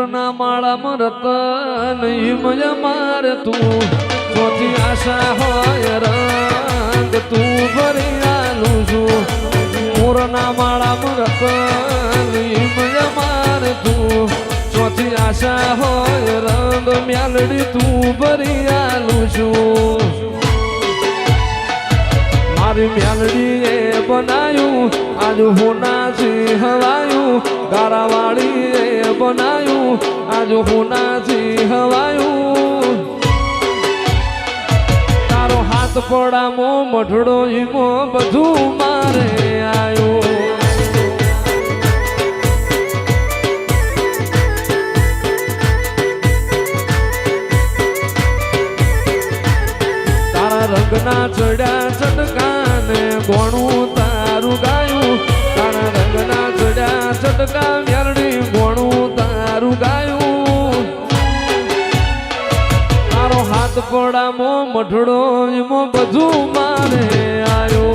મોરના માળામાં રતન હિમય મારે તું ચોથી આશા હોય રંગ તું ભરી આલું છું મોરના માળામાં રતન હિમય મારે તું ચોથી આશા હોય રંગ મ્યાલડી તું ભરી આલું છું મારી મ્યાલડીએ બનાયું આજ હોનાથી હવાયું ગારાવાળીએ બનાયું આજ હોનાથી હવાયું તારો હાથ પડામો મઢડો ઈમો બધું મારે આયું રંગના ચડ્યા ચટકાને ગોણું તારું ગાયું તારા રંગના ચડ્યા ચટકા મ્યાલડી ગોણું તારું ગાયું તારો હાથ પડામો મઢડો એમો બધું મારે આયો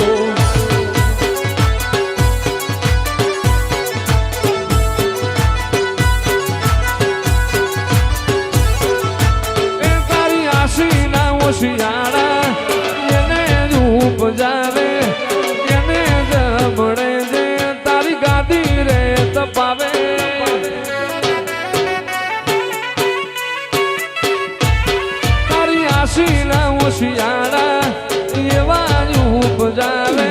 એ તારી આશી ના ઓશિયાળા જાવે એને જમણે જે તારી ગાદી રે તપાવે તારી આશી ના ઓશિયાળા એવા ઉપજાવે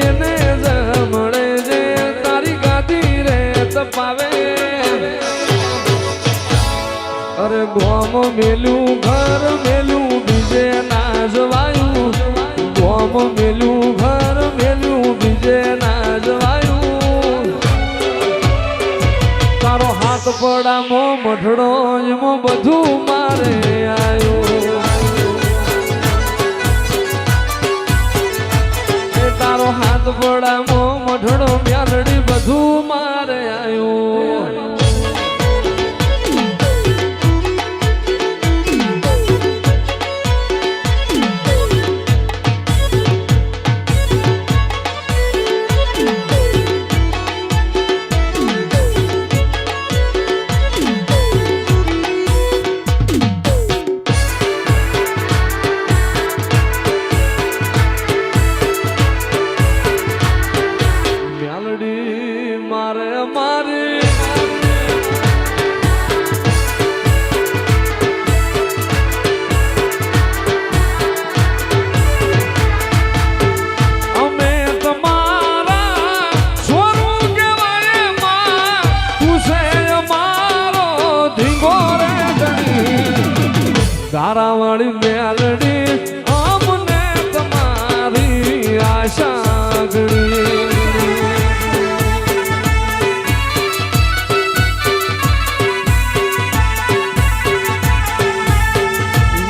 એને જમણે જે તારી ગાદી રે તપાવે અરે ગોમ મેલું ઘર મેલું બીજે ના જવાયું ગોમ મેલું ઘર મેલું બીજે ના જવાયું તારો હાથ પડામો મઢડો એમો બધું મારે આયું એ તારો હાથ પડામો મઢડો મ્યાલડી બધું મારે આયું ગારાવાળી મ્યાલડી અમને તમારી આશા ગણી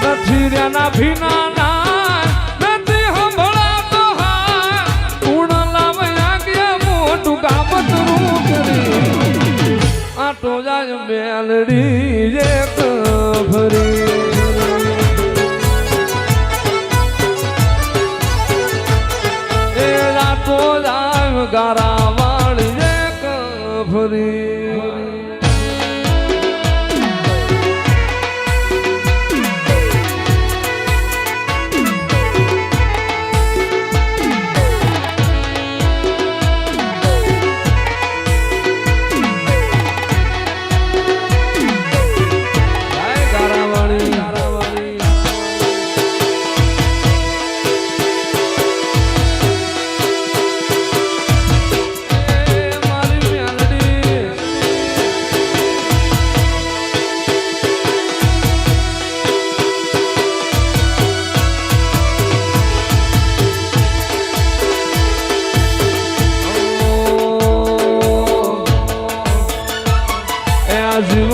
નથી રહ્યા ભીના ના નથી સંભળાતો હા ગુણ લાવ્યા ગયા મોટું કામતરું કરી આટો જાય મ્યાલડી એક ભરી ગારાવાળી એક ભરી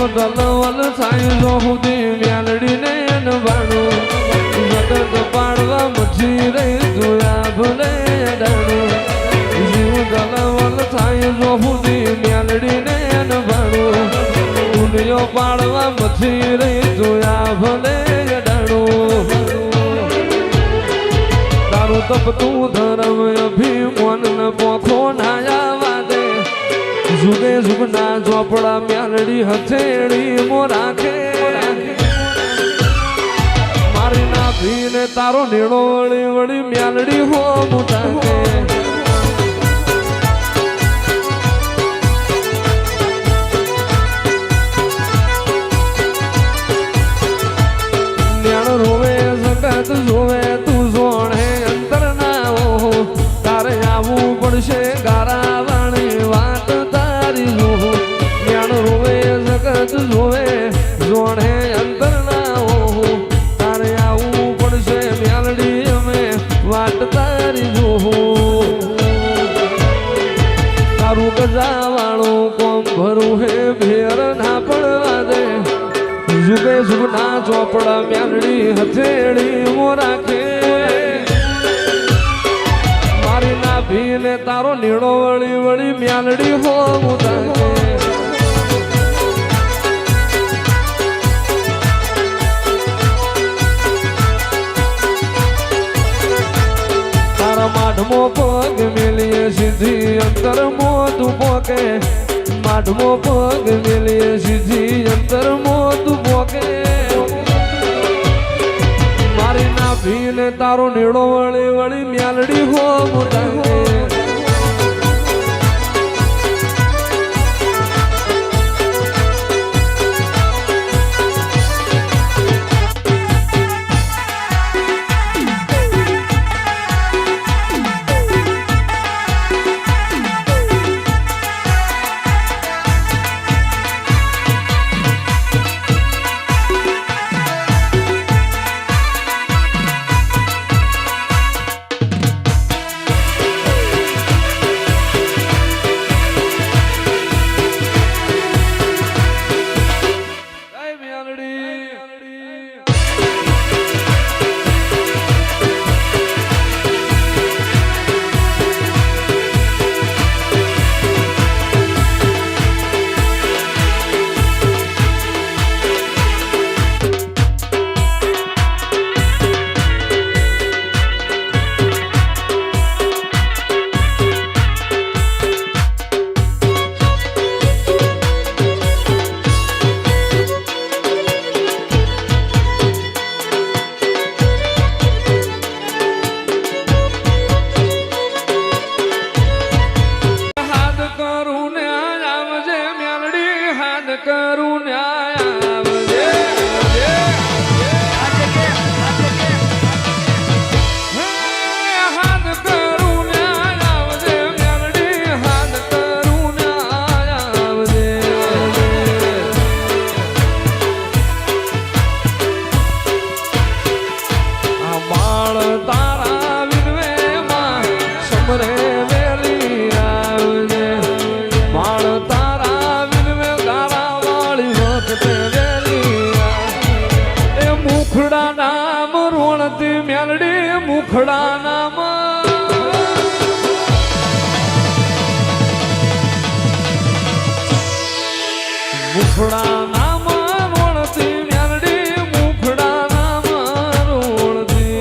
દલવલ થાય રોહુદી મ્યાલડીને નવાણું મદદ પાડવા મઠી રે જોયા ભલે ડાણું જીવ દલવલ થાય રોહુદી મ્યાલડીને નવાણું દુનિયો પાડવા મઠી રે જોયા ભલે ડાણું તારું તપતું ધર્મ અભિમાન પોખો નાયા વાદે જુગે જુગના ચોપડા મ્યાલડી હથેળી મો રાખે મારી નાભીને તારો નીણો વળી વળી મ્યાલડી હો મુટાકે રોવે જગત જોવે તું જોણે અંતર ના ઓહો તારે આવવું પડશે ગારા વાણી વાત તારી જોહો જ્ઞાન રોવે જગત જોવે જોણે અંતર ના ઓહો તારે આવવું પડશે મ્યાલડી અમે વાત તારી જોહો તારું ગજાવાળું કોમ ભરું હે ભેર ના પડવા દે જુગે જુગના ચોપડા મ્યાલડી હથેળી મો રાખે મારી નાભીને તારો નીણો વળી વળી મ્યાલડી હો મુદાકે તારા માઢમો પગ મેલીએ સીધી અંતર મોતું પોકે માઢમો પગ મેલીએ સીધી અંતર મોતું પોકે મારી નાભીને તારો નીડો વળી વળી મ્યાલડી હો મુટાકે કરું ન્યાય આવજે હાથ કરું ન્યાય આવજે મ્યાલડી હાથ કરું ન્યાય આવજે આ બાળ તારા વિનવે માં સમરે વેલી આવજે બાળ મુખડા નામ રોણતી મ્યાલડી મુખડા નામ મુખડા નામ રોણતી મ્યાલડી મુખડા નામ રોણતી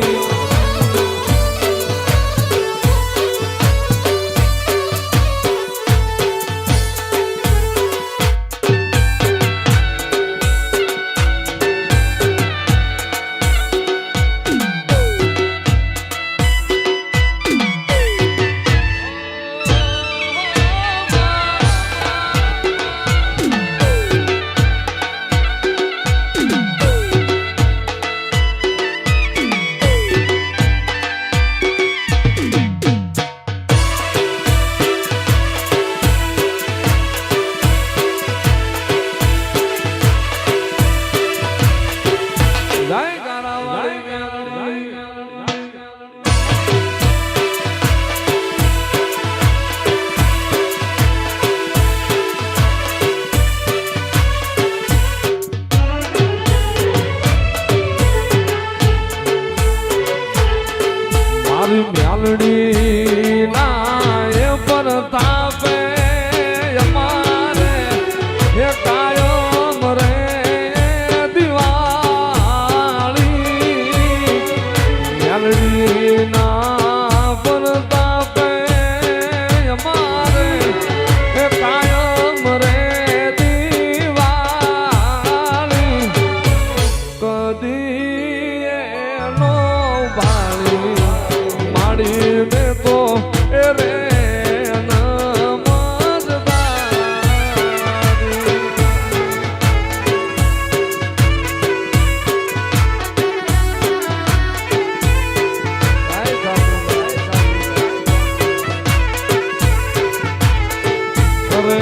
અરે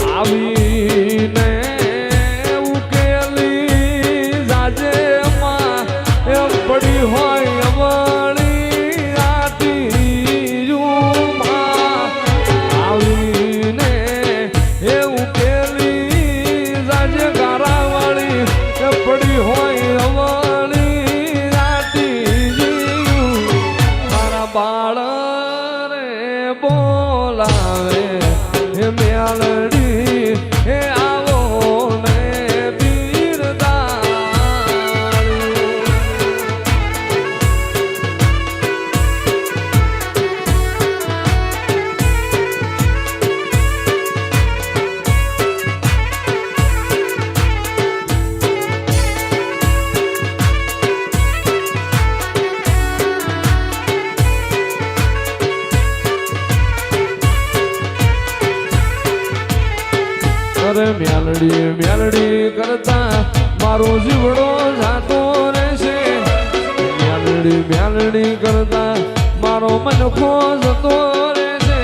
આવીને ઉકેલી જાજે માં એ પડી હોય અવળી આટી આવીને એ ઉકેલી જાજે ગારાવાળી એ પડી હોય અવળી આટી મારા બાળ રે બોલાવે હે મ્યાલડી હે આવો ને અરે મ્યાલડી મ્યાલડી કરતા મારો જીવડો જાતો રહેશે મ્યાલડી મ્યાલડી કરતા મારો મનખો જતો રહેશે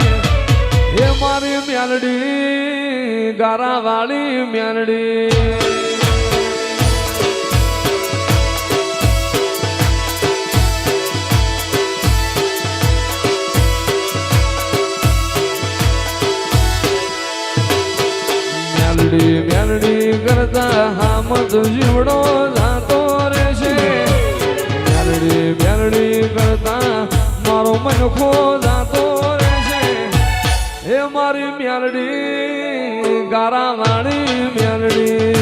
એ મારી મ્યાલડી ગારાવાળી મ્યાલડી મ્યાલડી કરતા હામત જીવડો જાતો રહેશે મ્યાલડી કરતા મારો મનખો જાતો રહેશે એ મારી મ્યાલડી ગારાવાળી મ્યાલડી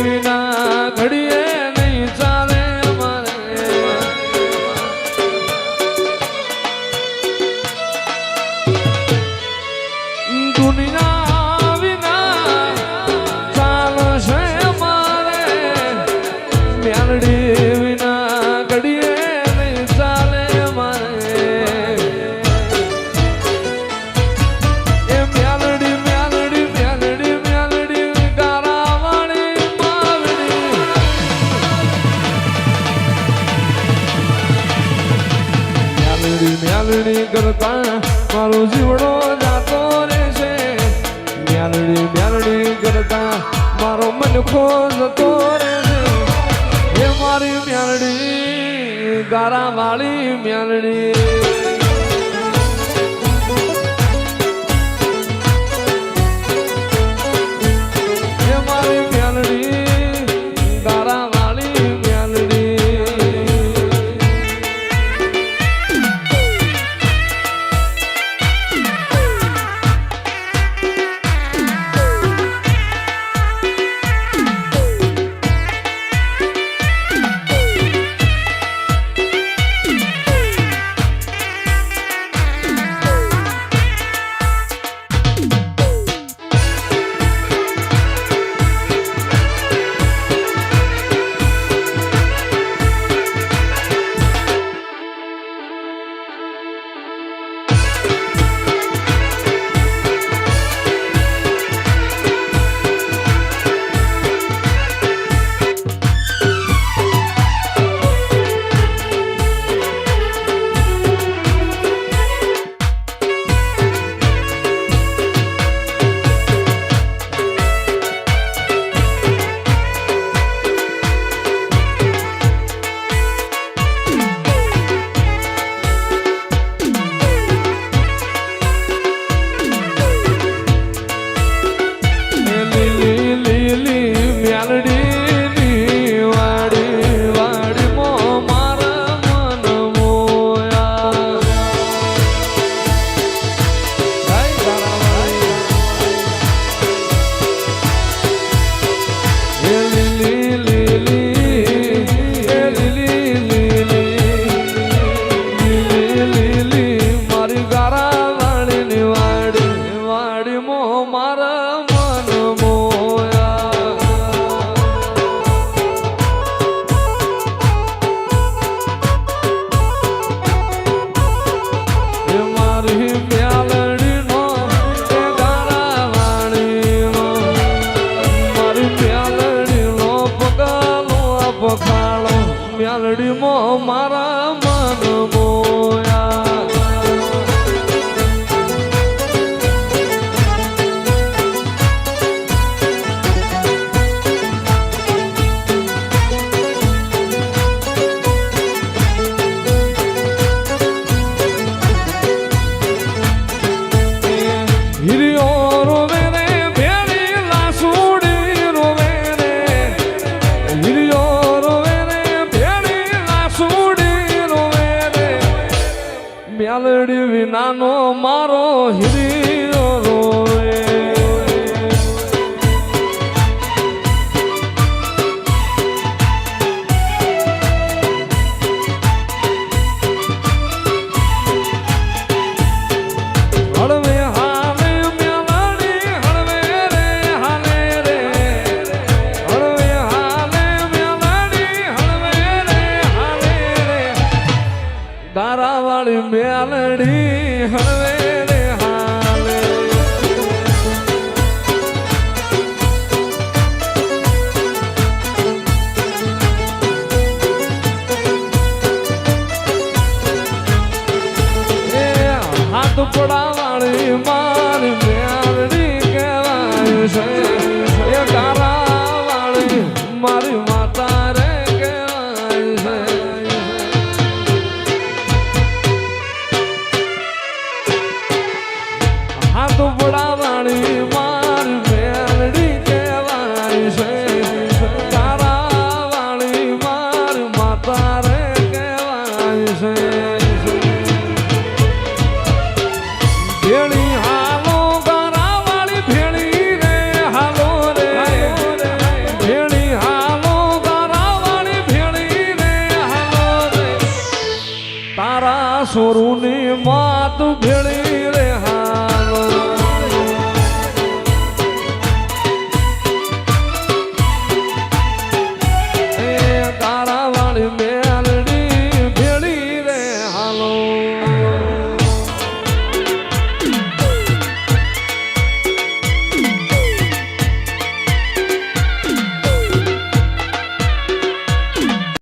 વિના ઘડીએ નહીં ચાલે મારે દુનિયા વિના ચાલશે મારે મ્યાલડી વિના ઘડીએ નહીં ચાલે મારે એ મ્યાલડી મ્યાલડી મ્યાલડી મ્યાલડી મ્યાલડી કરતા મારો જીવડો જાતો રહેશે મ્યાલડી મ્યાલડી કરતા મારો મનખો જતો રહેશે એ મારી મ્યાલડી ગારાવાળી મ્યાલડી મેલડી વિનાનો મારો હિરિયો રોવે હળવે હાલે મેલડી હળવે રે હાલે રે હળવે હાલે મેલડી હળવે રે હાલે રે ગારાવાળી મેલડી હળવે રે હાલે એ હાથ પડાવાળી મારી મેલડી કહેવાય છે એ ગારાવાળી મારી માતા રે કહેવાય છે હાથ પડાવાળી મારી મેલડી કહેવાય છે ગારાવાળી મારી માતા રે કહેવાય છે ભેળી હાલો ગારાવાળી ભેળી રે હાલો રે ભેળી હાલો ગારાવાળી ભેળી રે હાલો રે તારા સોરુની માત ભેળી